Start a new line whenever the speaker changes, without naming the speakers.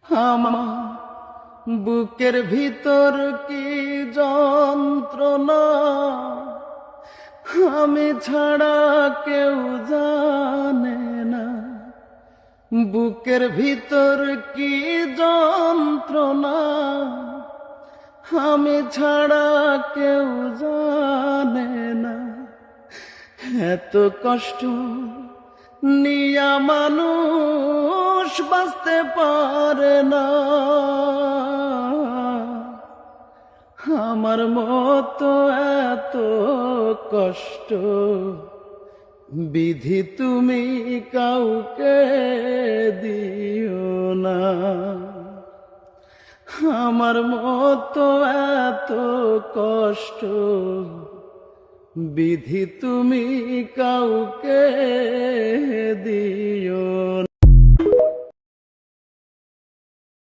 আমার বুকের ভিতর কি যন্ত্রণা, আমি ছাড়া কেউ জানে না। বুকের ভিতর কি যন্ত্রণা, আমি ছাড়া কেউ জানে না। এত কষ্ট নিয়া মানুষ বাঁচতে পারে না। আমার মতো এত কষ্ট বিধি তুমি কাউকে দিও না। আমার মতো এত কষ্ট বিধি তুমি কাউকে দিও না।